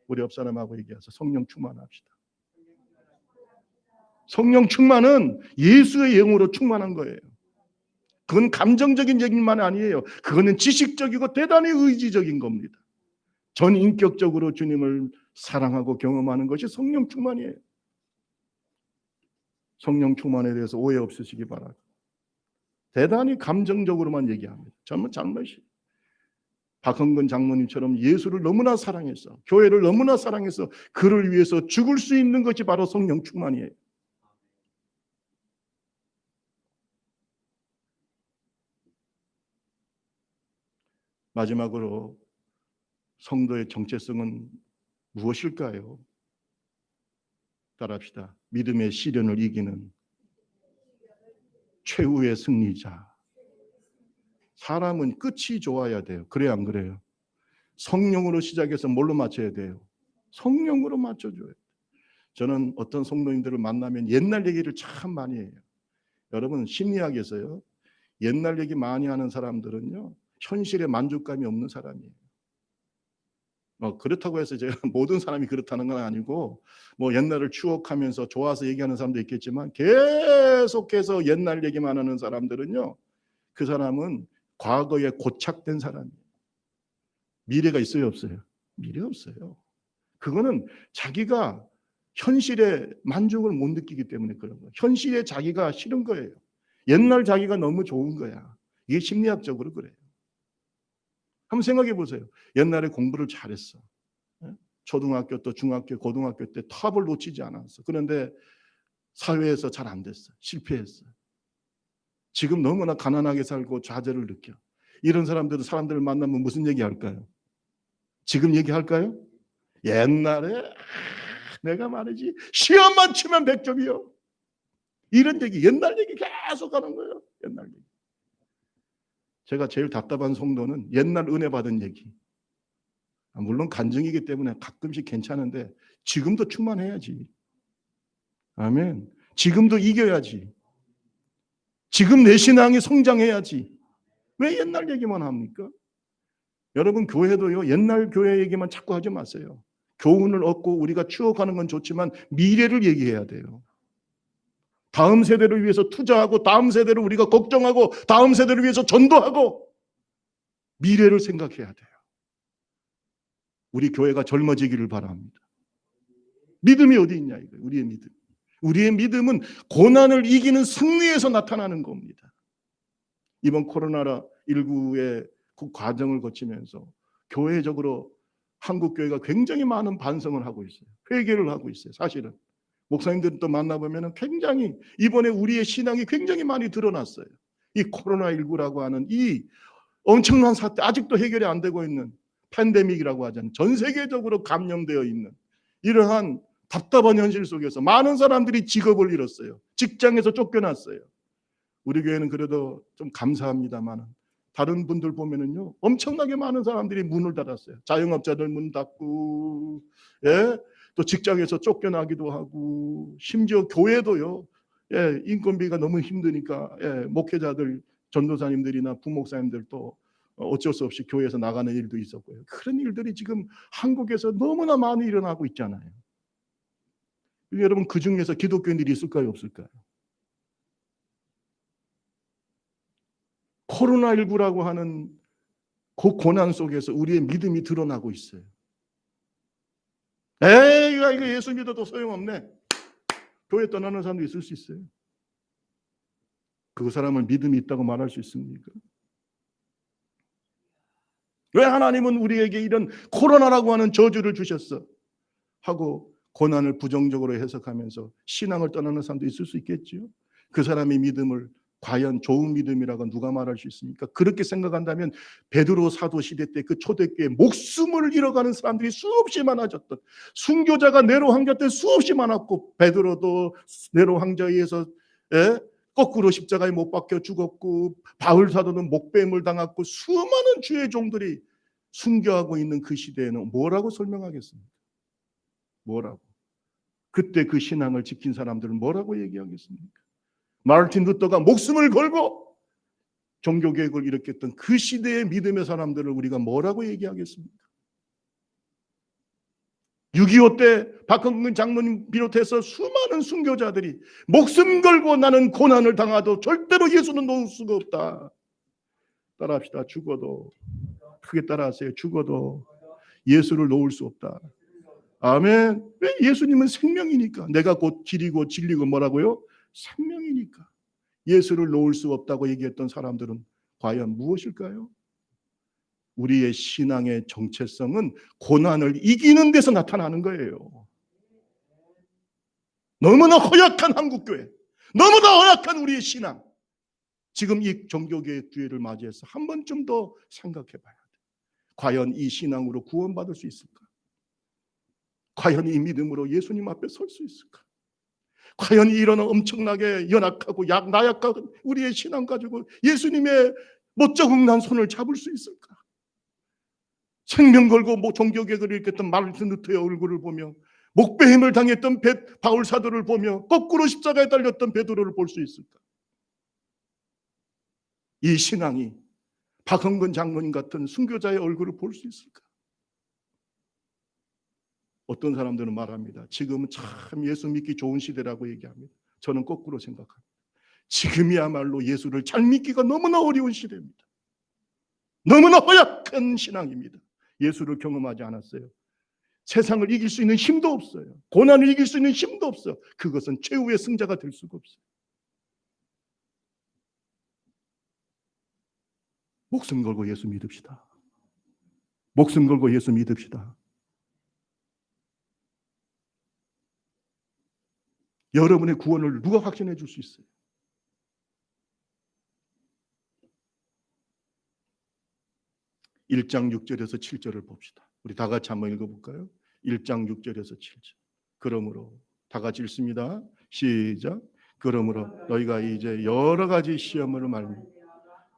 우리 옆 사람하고 얘기해서 성령 충만합시다. 성령 충만은 예수의 영으로 충만한 거예요. 그건 감정적인 얘기만 아니에요. 그거는 지식적이고 대단히 의지적인 겁니다. 전인격적으로 주님을 사랑하고 경험하는 것이 성령 충만이에요. 성령 충만에 대해서 오해 없으시기 바랍니다. 대단히 감정적으로만 얘기합니다. 정말 잘못이에요. 박헌근 장모님처럼 예수를 너무나 사랑해서, 교회를 너무나 사랑해서 그를 위해서 죽을 수 있는 것이 바로 성령 충만이에요. 마지막으로 성도의 정체성은 무엇일까요? 따라합시다. 믿음의 시련을 이기는 최후의 승리자. 사람은 끝이 좋아야 돼요. 그래야 안 그래요? 성령으로 시작해서 뭘로 맞춰야 돼요? 성령으로 맞춰줘요. 저는 어떤 성도님들을 만나면 옛날 얘기를 참 많이 해요. 여러분, 심리학에서요, 옛날 얘기 많이 하는 사람들은요, 현실에 만족감이 없는 사람이에요. 그렇다고 해서 제가 모든 사람이 그렇다는 건 아니고, 뭐 옛날을 추억하면서 좋아서 얘기하는 사람도 있겠지만, 계속해서 옛날 얘기만 하는 사람들은요, 그 사람은 과거에 고착된 사람이에요. 미래가 있어요, 없어요? 미래 없어요. 그거는 자기가 현실에 만족을 못 느끼기 때문에 그런 거예요. 현실에 자기가 싫은 거예요. 옛날 자기가 너무 좋은 거야. 이게 심리학적으로 그래요. 한번 생각해 보세요. 옛날에 공부를 잘했어. 초등학교 또 중학교, 고등학교 때 탑을 놓치지 않았어. 그런데 사회에서 잘 안 됐어. 실패했어. 지금 너무나 가난하게 살고 좌절을 느껴. 이런 사람들은 사람들을 만나면 무슨 얘기 할까요? 지금 얘기할까요? 옛날에 내가 말이지 시험만 치면 100점이요. 이런 얘기, 옛날 얘기 계속 하는 거예요. 옛날 얘기. 제가 제일 답답한 성도는 옛날 은혜 받은 얘기. 물론 간증이기 때문에 가끔씩 괜찮은데 지금도 충만해야지. 아멘. 지금도 이겨야지. 지금 내 신앙이 성장해야지. 왜 옛날 얘기만 합니까? 여러분, 교회도요, 옛날 교회 얘기만 자꾸 하지 마세요. 교훈을 얻고 우리가 추억하는 건 좋지만 미래를 얘기해야 돼요. 다음 세대를 위해서 투자하고 다음 세대를 우리가 걱정하고 다음 세대를 위해서 전도하고 미래를 생각해야 돼요. 우리 교회가 젊어지기를 바랍니다. 믿음이 어디 있냐 이거예요. 우리의 믿음. 우리의 믿음은 고난을 이기는 승리에서 나타나는 겁니다. 이번 코로나19의 그 과정을 거치면서 교회적으로 한국 교회가 굉장히 많은 반성을 하고 있어요. 회개를 하고 있어요. 사실은 목사님들도 만나보면 굉장히 이번에 우리의 신앙이 굉장히 많이 드러났어요. 이 코로나19라고 하는 이 엄청난 사태, 아직도 해결이 안 되고 있는 팬데믹이라고 하잖아요. 전 세계적으로 감염되어 있는 이러한 답답한 현실 속에서 많은 사람들이 직업을 잃었어요. 직장에서 쫓겨났어요. 우리 교회는 그래도 좀 감사합니다만 다른 분들 보면은요, 엄청나게 많은 사람들이 문을 닫았어요. 자영업자들 문 닫고, 예, 또 직장에서 쫓겨나기도 하고, 심지어 교회도요, 예, 인건비가 너무 힘드니까, 예, 목회자들, 전도사님들이나 부목사님들도 어쩔 수 없이 교회에서 나가는 일도 있었고요. 그런 일들이 지금 한국에서 너무나 많이 일어나고 있잖아요. 여러분, 그 중에서 기독교인들이 있을까요, 없을까요? 코로나19라고 하는 그 고난 속에서 우리의 믿음이 드러나고 있어요. 에이, 이거 예수 믿어도 소용없네. 교회 떠나는 사람도 있을 수 있어요. 그 사람을 믿음이 있다고 말할 수 있습니까? 왜 하나님은 우리에게 이런 코로나라고 하는 저주를 주셨어? 하고 고난을 부정적으로 해석하면서 신앙을 떠나는 사람도 있을 수 있겠지요. 그 사람의 믿음을 과연 좋은 믿음이라고 누가 말할 수 있습니까? 그렇게 생각한다면 베드로 사도 시대 때 그 초대교회 목숨을 잃어가는 사람들이 수없이 많아졌던, 순교자가 네로 황제 때 수없이 많았고 베드로도 네로 황제에 의해서 거꾸로 십자가에 못 박혀 죽었고 바울 사도는 목배임을 당했고 수많은 주의 종들이 순교하고 있는 그 시대에는 뭐라고 설명하겠습니까? 뭐라고? 그때 그 신앙을 지킨 사람들은 뭐라고 얘기하겠습니까? 마르틴 루터가 목숨을 걸고 종교개혁을 일으켰던 그 시대의 믿음의 사람들을 우리가 뭐라고 얘기하겠습니까? 6.25 때 박헌근 장로님 비롯해서 수많은 순교자들이 목숨 걸고 나는 고난을 당하도 절대로 예수는 놓을 수가 없다. 따라합시다. 죽어도, 크게 따라하세요. 죽어도 예수를 놓을 수 없다. 아멘. 왜? 예수님은 생명이니까. 내가 곧 길이고 진리고 뭐라고요? 생명이니까. 예수를 놓을 수 없다고 얘기했던 사람들은 과연 무엇일까요? 우리의 신앙의 정체성은 고난을 이기는 데서 나타나는 거예요. 너무나 허약한 한국교회, 너무나 허약한 우리의 신앙. 지금 이 종교개혁 기회를 맞이해서 한 번쯤 더 생각해 봐야 돼. 과연 이 신앙으로 구원받을 수 있을까? 과연 이 믿음으로 예수님 앞에 설 수 있을까? 과연 이런 엄청나게 연약하고 나약한 우리의 신앙 가지고 예수님의 못자국난 손을 잡을 수 있을까? 생명 걸고 종교개혁을 일으켰던 마르틴 루터의 얼굴을 보며 목배임을 당했던 바울 사도를 보며 거꾸로 십자가에 달렸던 베드로를 볼 수 있을까? 이 신앙이 박헌근 장로님 같은 순교자의 얼굴을 볼 수 있을까? 어떤 사람들은 말합니다. 지금은 참 예수 믿기 좋은 시대라고 얘기합니다. 저는 거꾸로 생각합니다. 지금이야말로 예수를 잘 믿기가 너무나 어려운 시대입니다. 너무나 허약한 신앙입니다. 예수를 경험하지 않았어요. 세상을 이길 수 있는 힘도 없어요. 고난을 이길 수 있는 힘도 없어요. 그것은 최후의 승자가 될 수가 없어요. 목숨 걸고 예수 믿읍시다. 목숨 걸고 예수 믿읍시다. 여러분의 구원을 누가 확신해 줄 수 있어요? (1장 6절에서 7절을) 봅시다. 우리 다 같이 한번 읽어볼까요? 1장 6절에서 7절. 그러므로 다 같이 읽습니다. 시작. 그러므로 너희가 이제 여러 가지 시험을 말미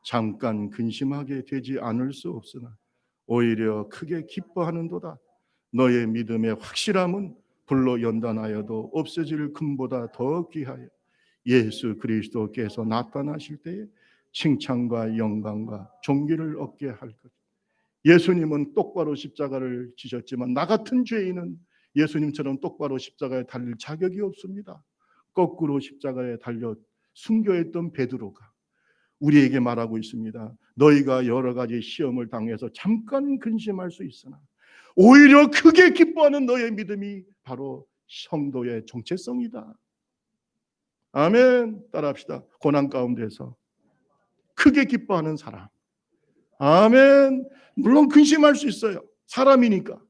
잠깐 근심하게 되지 않을 수 없으나 오히려 크게 기뻐하는도다. 너의 믿음의 확실함은 불로 연단하여도 없어질 금보다 더 귀하여 예수 그리스도께서 나타나실 때에 칭찬과 영광과 존귀를 얻게 할 것. 예수님은 똑바로 십자가를 지셨지만 나 같은 죄인은 예수님처럼 똑바로 십자가에 달릴 자격이 없습니다. 거꾸로 십자가에 달려 순교했던 베드로가 우리에게 말하고 있습니다. 너희가 여러 가지 시험을 당해서 잠깐 근심할 수 있으나 오히려 크게 기뻐하는 너의 믿음이 바로 성도의 정체성이다. 아멘. 따라합시다. 고난 가운데서 크게 기뻐하는 사람. 아멘. 물론 근심할 수 있어요. 사람이니까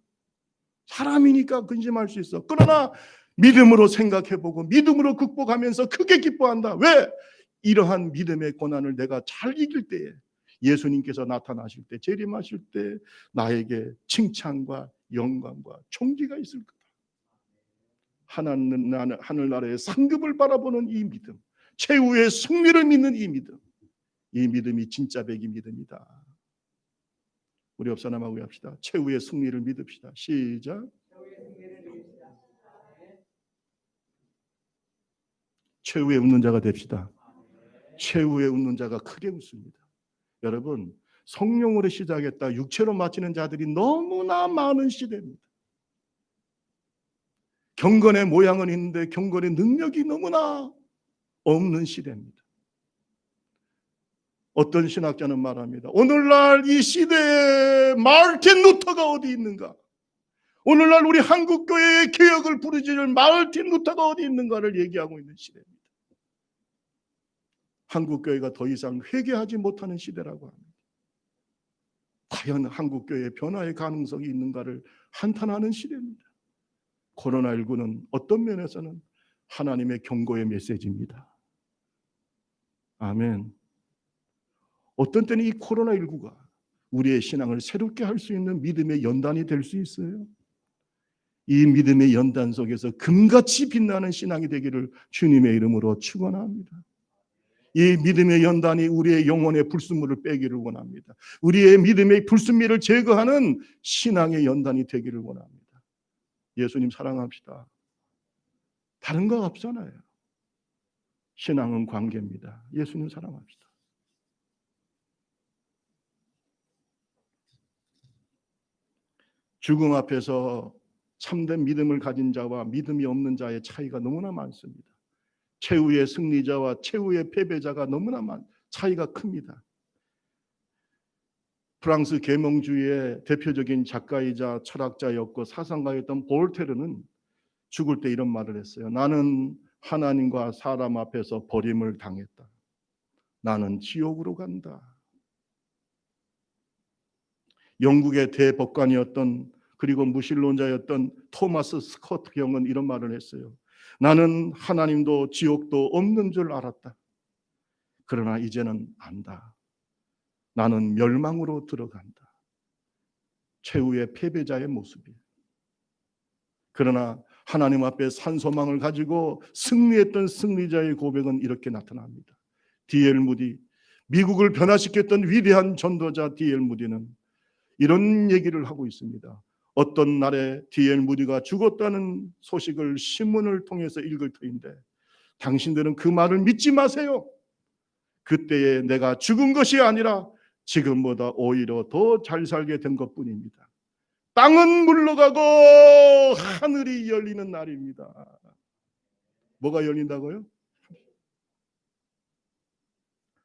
근심할 수 있어. 그러나 믿음으로 생각해보고 믿음으로 극복하면서 크게 기뻐한다. 왜? 이러한 믿음의 고난을 내가 잘 이길 때에 예수님께서 나타나실 때, 재림하실 때 나에게 칭찬과 영광과 존귀가 있을 거다. 하늘나라의 상급을 바라보는 이 믿음, 최후의 승리를 믿는 이 믿음, 이 믿음이 진짜 배기 믿음이다. 우리 옆사람하고 합시다. 최후의 승리를 믿읍시다. 시작. 최후의 웃는 자가 됩시다. 최후의 웃는 자가 크게 웃습니다. 여러분, 성령으로 시작했다 육체로 마치는 자들이 너무나 많은 시대입니다. 경건의 모양은 있는데 경건의 능력이 너무나 없는 시대입니다. 어떤 신학자는 말합니다. 오늘날 이 시대에 마르틴 루터가 어디 있는가? 오늘날 우리 한국교회의 개혁을 부르짖을 마르틴 루터가 어디 있는가를 얘기하고 있는 시대입니다. 한국교회가 더 이상 회개하지 못하는 시대라고 합니다. 과연 한국교회의 변화의 가능성이 있는가를 한탄하는 시대입니다. 코로나19는 어떤 면에서는 하나님의 경고의 메시지입니다. 아멘. 어떤 때는 이 코로나19가 우리의 신앙을 새롭게 할 수 있는 믿음의 연단이 될 수 있어요. 이 믿음의 연단 속에서 금같이 빛나는 신앙이 되기를 주님의 이름으로 축원합니다. 이 믿음의 연단이 우리의 영혼의 불순물을 빼기를 원합니다. 우리의 믿음의 불순미를 제거하는 신앙의 연단이 되기를 원합니다. 예수님 사랑합시다. 다른 거 없잖아요. 신앙은 관계입니다. 예수님 사랑합시다. 죽음 앞에서 참된 믿음을 가진 자와 믿음이 없는 자의 차이가 너무나 많습니다. 최후의 승리자와 최후의 패배자가 너무나 차이가 큽니다. 프랑스 계몽주의의 대표적인 작가이자 철학자였고 사상가였던 볼테르는 죽을 때 이런 말을 했어요. 나는 하나님과 사람 앞에서 버림을 당했다. 나는 지옥으로 간다. 영국의 대법관이었던 그리고 무신론자였던 토마스 스코트 경은 이런 말을 했어요. 나는 하나님도 지옥도 없는 줄 알았다. 그러나 이제는 안다. 나는 멸망으로 들어간다. 최후의 패배자의 모습이에요. 그러나 하나님 앞에 산 소망을 가지고 승리했던 승리자의 고백은 이렇게 나타납니다. D.L. 무디, 미국을 변화시켰던 위대한 전도자 D.L. 무디는 이런 얘기를 하고 있습니다. 어떤 날에 D.L. 무디가 죽었다는 소식을 신문을 통해서 읽을 터인데 당신들은 그 말을 믿지 마세요. 그때에 내가 죽은 것이 아니라 지금보다 오히려 더 잘 살게 된 것뿐입니다. 땅은 물러가고 하늘이 열리는 날입니다. 뭐가 열린다고요?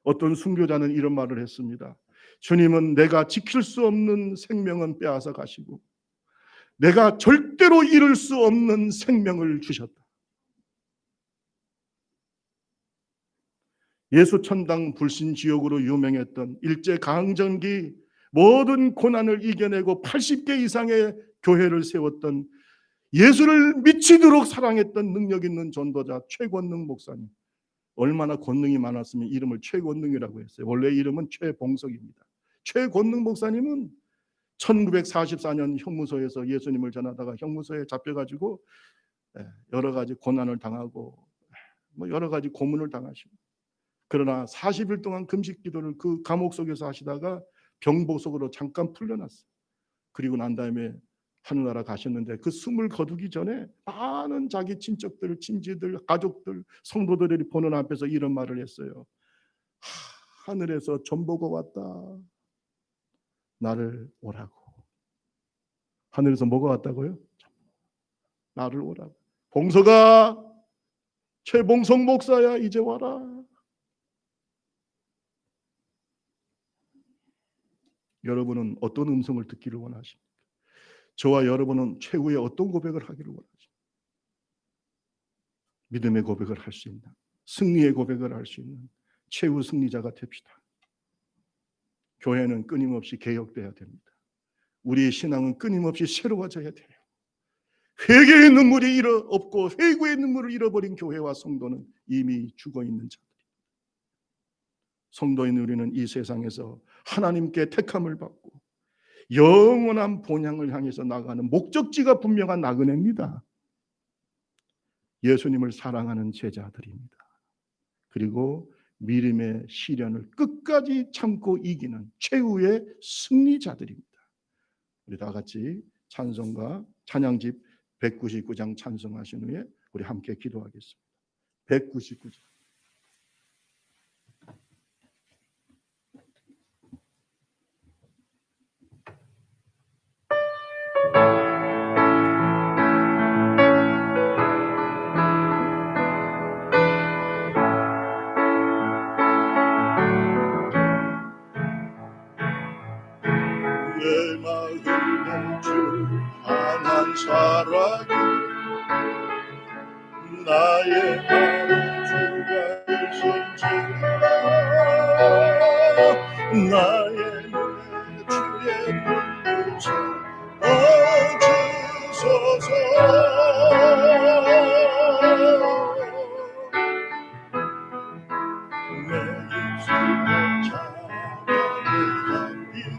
어떤 순교자는 이런 말을 했습니다. 주님은 내가 지킬 수 없는 생명은 빼앗아 가시고 내가 절대로 잃을 수 없는 생명을 주셨다. 예수 천당 불신 지옥으로 유명했던 일제강점기 모든 고난을 이겨내고 80개 이상의 교회를 세웠던 예수를 미치도록 사랑했던 능력 있는 전도자 최권능 목사님. 얼마나 권능이 많았으면 이름을 최권능이라고 했어요. 원래 이름은 최봉석입니다. 최권능 목사님은 1944년 형무소에서 예수님을 전하다가 형무소에 잡혀가지고 여러 가지 고난을 당하고 여러 가지 고문을 당하시고, 그러나 40일 동안 금식 기도를 그 감옥 속에서 하시다가 병보석으로 잠깐 풀려났어요. 그리고 난 다음에 하늘나라 가셨는데 그 숨을 거두기 전에 많은 자기 친척들, 친지들, 가족들, 성도들이 보는 앞에서 이런 말을 했어요. 하늘에서 전보가 왔다. 나를 오라고. 하늘에서 뭐가 왔다고요? 나를 오라고. 봉서가, 최봉석 목사야, 이제 와라. 여러분은 어떤 음성을 듣기를 원하십니까? 저와 여러분은 최후의 어떤 고백을 하기를 원하십니까? 믿음의 고백을 할 수 있는, 승리의 고백을 할 수 있는 최후 승리자가 됩시다. 교회는 끊임없이 개혁돼야 됩니다. 우리의 신앙은 끊임없이 새로워져야 돼요. 회개의 눈물이 없고 회개의 눈물을 잃어버린 교회와 성도는 이미 죽어있는 자들입니다. 성도인 우리는 이 세상에서 하나님께 택함을 받고 영원한 본향을 향해서 나가는 목적지가 분명한 나그네입니다. 예수님을 사랑하는 제자들입니다. 그리고 믿음의 시련을 끝까지 참고 이기는 최후의 승리자들입니다. 우리 다 같이 찬송가 찬양집 199장 찬송하신 후에 우리 함께 기도하겠습니다. 199장. 내 마음에 주 하나님 사랑이 나의 마음에 주가 있을지라 나의 눈에 주의 눈빛을 주소서 내 입술에 찬양합니다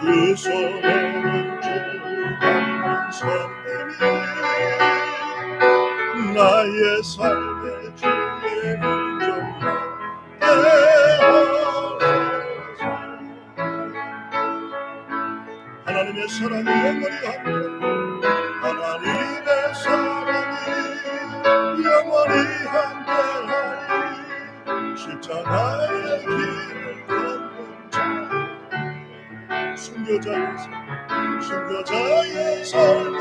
그 손에는 주가 손들이 나의 삶의 주의 온전한 하나님의 사랑이 영원히 함께 하나님의 사랑이 영원히 함께하리 십자가의 길을 걷는 자 순교자의 삶을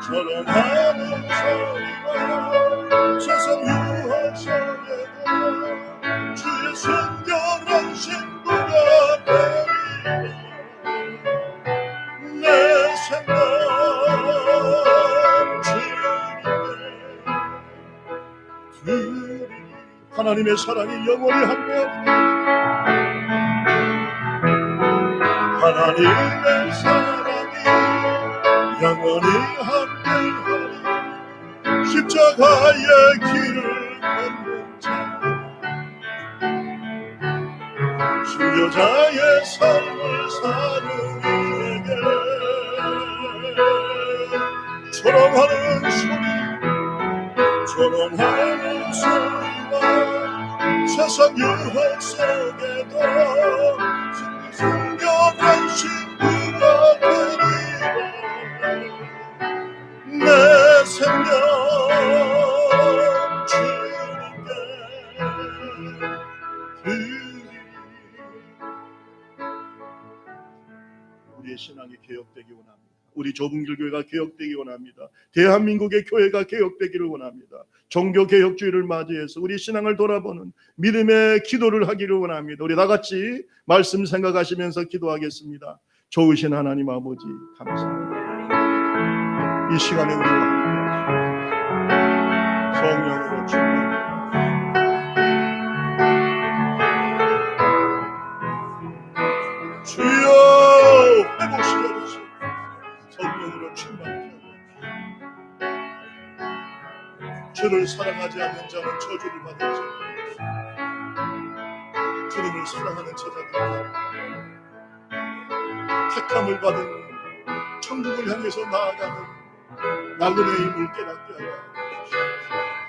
저러가는 소리가 세상 유혹성에도 주의 순결한 신부가 되리라 내 생각 주님의 하나님의 사랑이 영원히 함께하리라 하나님의 사랑이 영원히 함께하리 십자가의 길을 걷는 자 순교자의 삶을 사는 이에게 초롱하는 소리가 우리의 신앙이 개혁되기 원합니다. 우리 좁은길교회가 개혁되기 원합니다. 대한민국의 교회가 개혁되기를 원합니다. 종교개혁주의를 맞이해서 우리 신앙을 돌아보는 믿음의 기도를 하기를 원합니다. 우리 다같이 말씀 생각하시면서 기도하겠습니다. 좋으신 하나님 아버지 감사합니다. 이 시간에 우리와 함께 성령으로 충만합니다. 주여 회복시켜 주시고 성령으로 충만케 하옵소서. 주를 사랑하지 않는 자는 저주를 받을지 주님을 사랑하는 제자들 택함을 받은 천국을 향해서 나아가는 나그네의 힘을 깨닫게 하여 주시옵소서.